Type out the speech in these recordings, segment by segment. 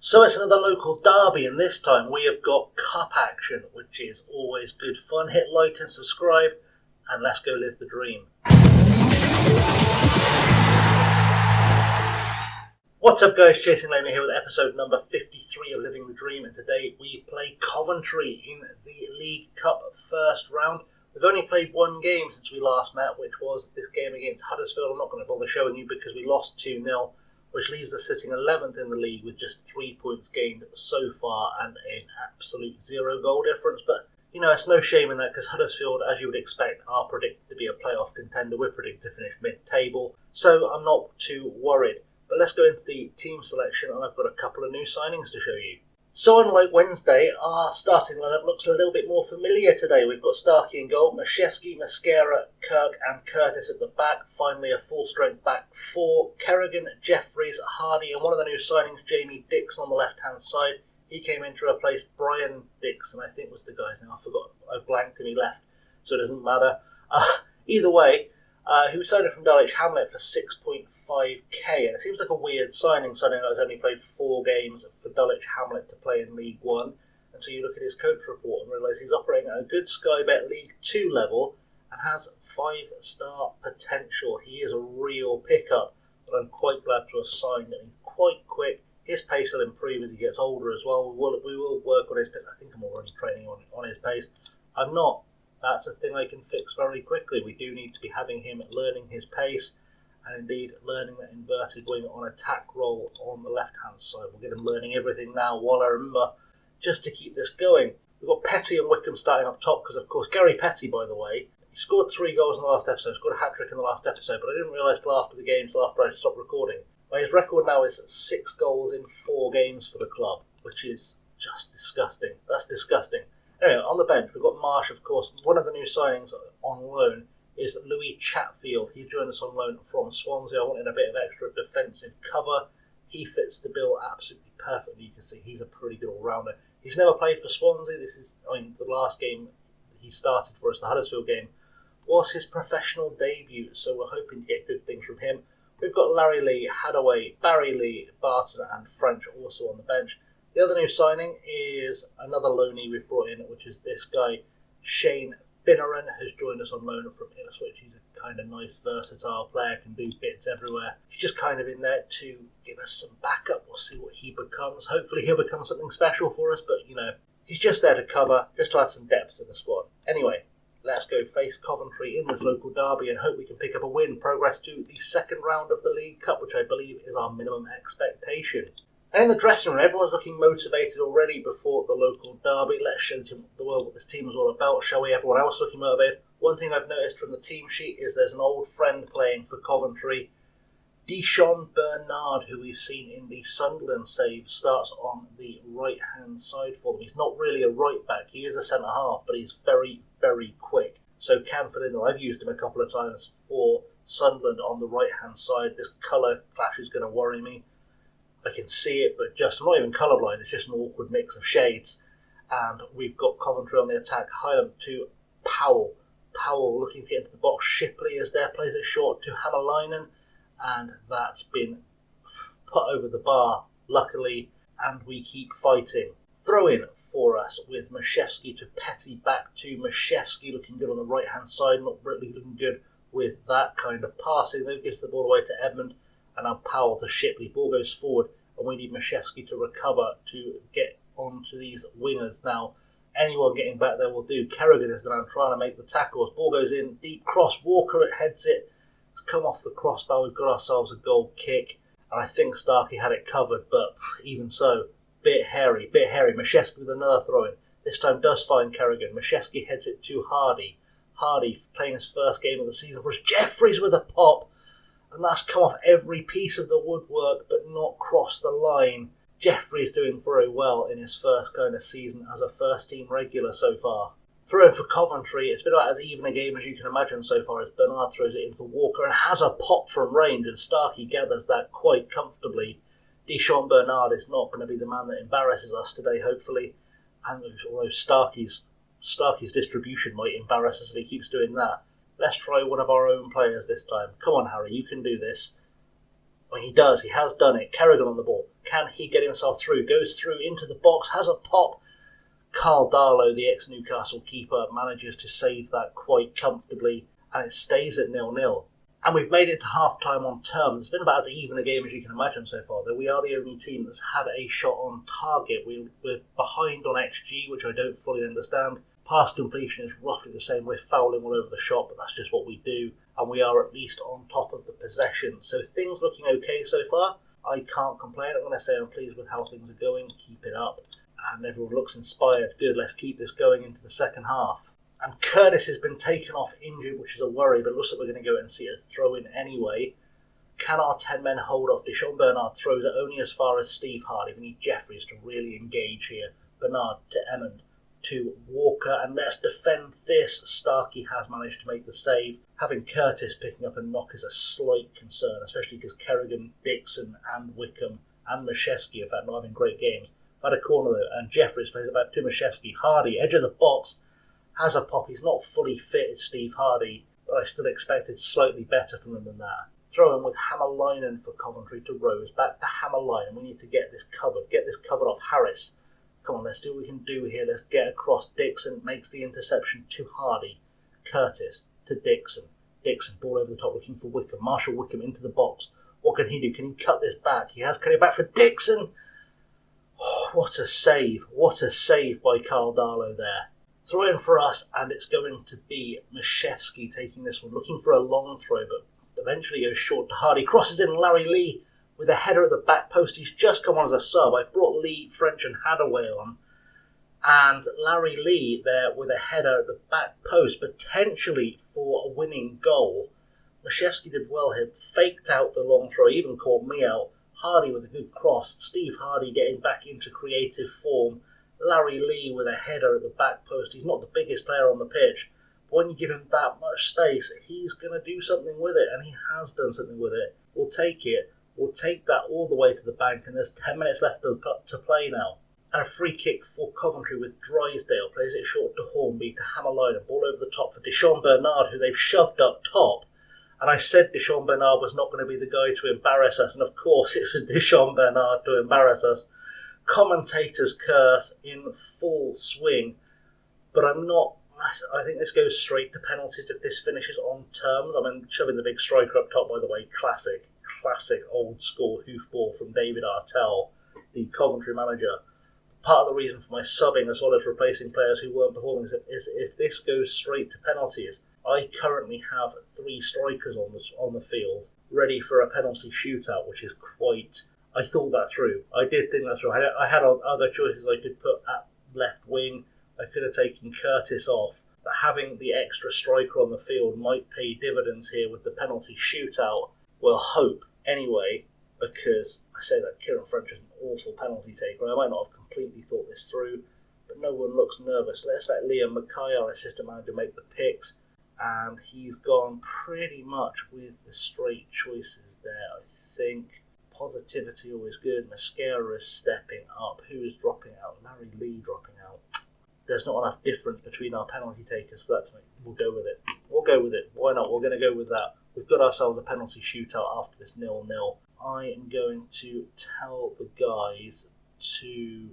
So it's another local derby, and this time we have got cup action, which is always good fun. Hit like and subscribe, and let's go live the dream. What's up guys, ChasingLamely here with episode number 53 of Living the Dream, and today we play Coventry in the League Cup first round. We've only played one game since we last met, which was this game against Huddersfield. I'm not going to bother showing you because we lost 2-0, which leaves us sitting 11th in the league with just 3 points gained so far and an absolute 0 goal difference. But, you know, it's no shame in that because Huddersfield, as you would expect, are predicted to be a playoff contender. We're predicted to finish mid-table, so I'm not too worried. But let's go into the team selection, and I've got a couple of new signings to show you. So unlike Wednesday, our starting lineup looks a little bit more familiar today. We've got Starkey in goal, Mashevsky, Mascara, Kirk and Curtis at the back. Finally a full-strength back four. Kerrigan, Jeffries, Hardy, and one of the new signings, Jamie Dixon on the left-hand side. He came in to replace Brian Dixon, I think was the guy's name. I forgot. I blanked and he left, so it doesn't matter. Either way, he was signed from Dulwich Hamlet for 6.5k, and it seems like a weird signing that has only played 4 games for Dulwich Hamlet to play in League 1. And so you look at his coach report and realise he's operating at a good Sky Bet League 2 level and has 5-star potential. He is a real pickup, but I'm quite glad to have signed him. Quite quick. His pace will improve as he gets older as well. We will work on his pace. I think I'm already training on his pace. I'm not. That's a thing I can fix very quickly. We do need to be having him learning his pace, and indeed learning that inverted wing on attack roll on the left hand side. We'll get him learning everything now while I remember, just to keep this going. We've got Petty and Wickham starting up top because, of course, Gary Petty, by the way, he scored 3 goals in the last episode, scored a hat-trick in the last episode, but I didn't realise till after the game, till after I stopped recording. Well, his record now is 6 goals in 4 games for the club, which is just disgusting. That's disgusting. Anyway, on the bench, we've got Marsh, of course. One of the new signings on loan is Louis Chatfield. He joined us on loan from Swansea. I wanted a bit of extra defensive cover. He fits the bill absolutely perfectly. You can see he's a pretty good all-rounder. He's never played for Swansea. The last game he started for us, the Huddersfield game, was his professional debut, so we're hoping to get good things from him. We've got Larry Lee, Hadaway, Barry Lee, Barton and French also on the bench. The other new signing is another loanee we've brought in, which is this guy, Shane Finneran, has joined us on loan from Ipswich. He's a kind of nice, versatile player, can do bits everywhere. He's just kind of in there to give us some backup. We'll see what he becomes. Hopefully he'll become something special for us, but, you know, he's just there to cover, just to add some depth to the squad. Anyway, let's go face Coventry in this local derby and hope we can pick up a win, progress to the second round of the League Cup, which I believe is our minimum expectation. And in the dressing room, everyone's looking motivated already before the local derby. Let's show the world what this team is all about, shall we? Everyone else looking motivated. One thing I've noticed from the team sheet is there's an old friend playing for Coventry. Deshaun Bernard, who we've seen in the Sunderland save, starts on the right-hand side for them. He's not really a right-back. He is a centre-half, but he's very, very quick. So Camford in there, I've used him a couple of times for Sunderland on the right-hand side. This colour clash is going to worry me. I can see it, but I'm not even colourblind, it's just an awkward mix of shades. And we've got Coventry on the attack, Hylam to Powell. Powell looking to get into the box. Shipley is there, plays it short to Hammerlinen, and that's been put over the bar, luckily, and we keep fighting. Throw in for us with Mashevsky to Petty, back to Mashevsky, looking good on the right-hand side, not really looking good with that kind of passing. Then gives the ball away to Edmund, and now Powell to Shipley. Ball goes forward, and we need Mashevsky to recover to get onto these wingers. Now, anyone getting back there will do. Kerrigan is now trying to make the tackles. Ball goes in, deep cross. Walker heads it. It's come off the crossbar. We've got ourselves a goal kick, and I think Starkey had it covered, but even so, bit hairy. Mashevsky with another throw-in. This time does find Kerrigan. Mashevsky heads it to Hardy. Hardy playing his first game of the season for us. Jeffries with a pop. And that's come off every piece of the woodwork but not crossed the line. Jeffrey's doing very well in his first kind of season as a first-team regular so far. Throw in for Coventry. It's been about as even a game as you can imagine so far as Bernard throws it in for Walker and has a pop from range, and Starkey gathers that quite comfortably. Deshaun Bernard is not going to be the man that embarrasses us today, hopefully. And although Starkey's distribution might embarrass us if he keeps doing that. Let's try one of our own players this time. Come on, Harry, you can do this. When he does, he has done it. Kerrigan on the ball. Can he get himself through? Goes through into the box, has a pop. Carl Darlow, the ex-Newcastle keeper, manages to save that quite comfortably, and it stays at 0-0. And we've made it to half-time on terms. It's been about as even a game as you can imagine so far, though we are the only team that's had a shot on target. We're behind on XG, which I don't fully understand. Pass completion is roughly the same. We're fouling all over the shop, but that's just what we do. And we are at least on top of the possession. So things looking okay so far. I can't complain. I'm going to say I'm pleased with how things are going. Keep it up. And everyone looks inspired. Good, let's keep this going into the second half. And Curtis has been taken off injured, which is a worry, but it looks like we're going to go and see a throw-in anyway. Can our 10 men hold off? Deshaun Bernard throws it only as far as Steve Hardy. We need Jeffries to really engage here. Bernard to Emmond to Walker, and let's defend this. Starkey has managed to make the save. Having Curtis picking up a knock is a slight concern, especially because Kerrigan, Dixon and Wickham and Mashevsky, in fact, not having great games. Had a corner though, and Jeffries plays it back to Mashevsky. Hardy, edge of the box, has a pop. He's not fully fit, it's Steve Hardy, but I still expected slightly better from him than that. Throw in with Hammerlinen for Coventry to Rose. Back to Hammerlinen. We need to get this covered. Get this covered off Harris. Come on, let's do what we can do here. Let's get across. Dixon makes the interception to Hardy. Curtis to Dixon. Dixon, ball over the top, looking for Wickham. Marshall Wickham into the box. What can he do? Can he cut this back? He has cut it back for Dixon. Oh, what a save. What a save by Carl Darlow there. Throw in for us, and it's going to be Mashevsky taking this one. Looking for a long throw, but eventually goes short to Hardy. Crosses in Larry Lee with a header at the back post. He's just come on as a sub. I've brought Lee, French and Hadaway on. And Larry Lee there with a header at the back post, potentially for a winning goal. Mashevsky did well here. Faked out the long throw, even caught me out. Hardy with a good cross. Steve Hardy getting back into creative form. Larry Lee with a header at the back post. He's not the biggest player on the pitch, but when you give him that much space, he's going to do something with it, and he has done something with it. We'll take it. We'll take that all the way to the bank, and there's 10 minutes left to play now. And a free kick for Coventry with Drysdale. Plays it short to Hornby, to Hammerlinen. Ball over the top for Deshaun Bernard, who they've shoved up top. And I said Deshaun Bernard was not going to be the guy to embarrass us, and of course it was Deshaun Bernard to embarrass us. Commentator's curse in full swing, but I'm not. I think this goes straight to penalties if this finishes on terms. I mean, shoving the big striker up top, by the way, classic old school hoofball from David Artell, the Coventry manager. Part of the reason for my subbing as well as replacing players who weren't performing is if this goes straight to penalties. I currently have 3 strikers on the field ready for a penalty shootout, which is quite. I thought that through. I did think that through. I had other choices I could put at left wing. I could have taken Curtis off. But having the extra striker on the field might pay dividends here with the penalty shootout. We'll hope. Anyway, because I say that Kieran French is an awful penalty taker. I might not have completely thought this through, but no one looks nervous. Let's let Liam Mackay, our assistant manager, make the picks. And he's gone pretty much with the straight choices there, I think. Positivity always good. Mascara is stepping up. Who is dropping out? Larry Lee dropping out. There's not enough difference between our penalty takers for that to make. We'll go with it. We'll go with it. Why not? We're going to go with that. We've got ourselves a penalty shootout after this 0-0. I am going to tell the guys to.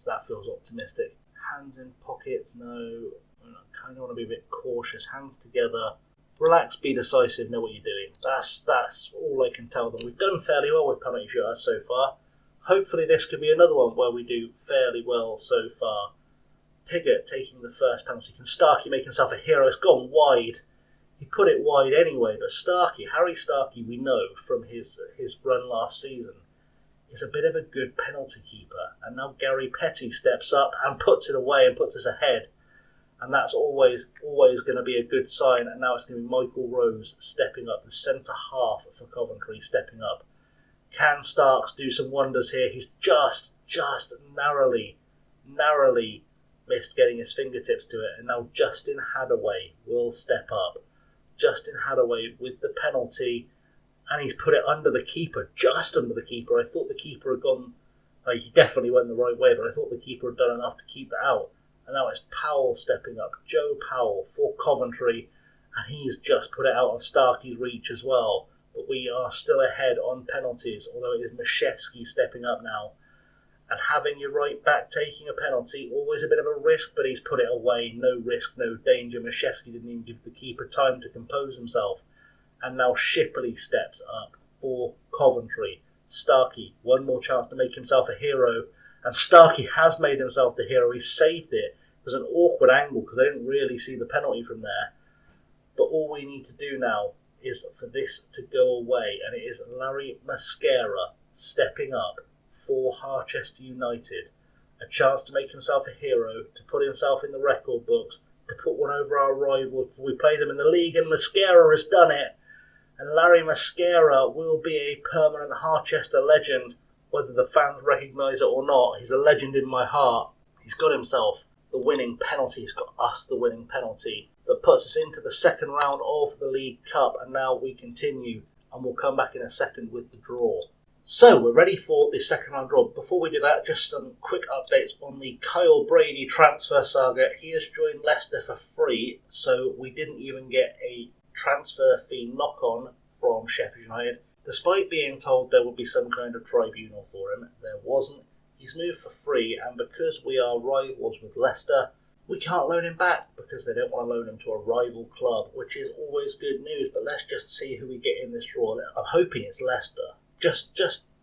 That feels optimistic. Hands in pockets. No. I kind of want to be a bit cautious. Hands together. Relax, be decisive, know what you're doing. That's all I can tell them. We've done fairly well with penalty shootouts so far. Hopefully this could be another one where we do fairly well so far. Piggott taking the first penalty. Can Starkey make himself a hero? It's gone wide. He put it wide anyway, but Harry Starkey, we know from his run last season, is a bit of a good penalty keeper. And now Gary Petty steps up and puts it away and puts us ahead. And that's always going to be a good sign. And now it's going to be Michael Rose stepping up, the centre half for Coventry stepping up. Can Starks do some wonders here? He's just narrowly missed getting his fingertips to it. And now Justin Hadaway will step up. Justin Hadaway with the penalty. And he's put it under the keeper, just under the keeper. I thought the keeper had gone. He definitely went the right way, but I thought the keeper had done enough to keep it out. And now it's Powell stepping up, Joe Powell for Coventry, and he's just put it out of Starkey's reach as well. but we are still ahead on penalties, although it is Mashevsky stepping up now. And having your right back taking a penalty, always a bit of a risk, but he's put it away. No risk, no danger. Mashevsky didn't even give the keeper time to compose himself. And now Shipley steps up for Coventry. Starkey, one more chance to make himself a hero. And Starkey has made himself the hero. He saved it. It was an awkward angle because I didn't really see the penalty from there. But all we need to do now is for this to go away. And it is Larry Mascara stepping up for Harchester United. A chance to make himself a hero, to put himself in the record books, to put one over our rivals before we play them in the league, and Mascara has done it. And Larry Mascara will be a permanent Harchester legend, whether the fans recognise it or not. He's a legend in my heart. He's got himself the winning penalty. He's got us the winning penalty that puts us into the second round of the League Cup, and now we continue, and we'll come back in a second with the draw. So we're ready for the second round draw. Before we do that, just some quick updates on the Kyle Brady transfer saga. He has joined Leicester for free, so we didn't even get a transfer fee knock-on from Sheffield United. Despite being told there would be some kind of tribunal for him, there wasn't. He's moved for free, and because we are rivals with Leicester, we can't loan him back because they don't want to loan him to a rival club, which is always good news. But let's just see who we get in this draw. I'm hoping it's Leicester. Just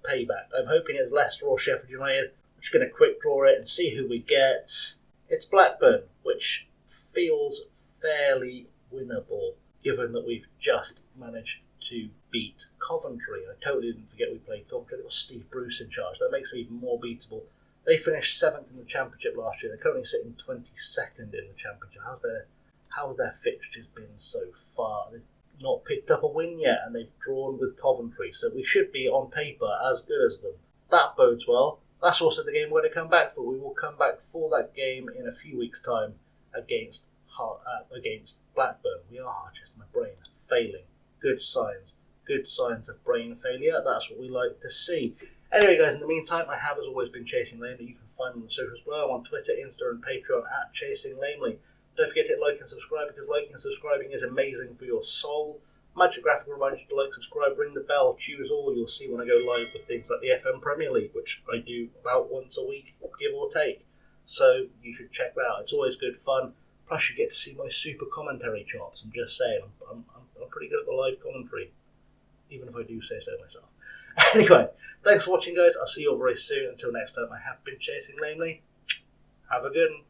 payback. I'm hoping it's Leicester or Sheffield United. I'm just going to quick draw it and see who we get. It's Blackburn, which feels fairly winnable, given that we've just managed to beat Coventry. I totally didn't forget we played Coventry. There was Steve Bruce in charge. That makes me even more beatable. They finished 7th in the Championship last year. They're currently sitting 22nd in the Championship. How's their fixtures been so far? They've not picked up a win yet, and they've drawn with Coventry, so we should be on paper as good as them. That bodes well. That's also the game we're going to come back for. We will come back for that game in a few weeks' time against Blackburn. We are Harchester. My brain failing. Good signs of brain failure. That's what we like to see. Anyway, guys, in the meantime, I have as always been ChasingLamely. You can find me on the socials below. I'm on Twitter, Insta, and Patreon at ChasingLamely. Don't forget to hit like and subscribe, because liking and subscribing is amazing for your soul. Magic Graphic reminds you to like, subscribe, ring the bell, choose all. You'll see when I go live with things like the FM Premier League, which I do about once a week, give or take. So you should check that out. It's always good fun. Plus you get to see my super commentary chops. I'm just saying, I'm pretty good at the live commentary, even if I do say so myself. Anyway, thanks for watching, guys. I'll see you all very soon. Until next time, I have been ChasingLamely. Have a good one.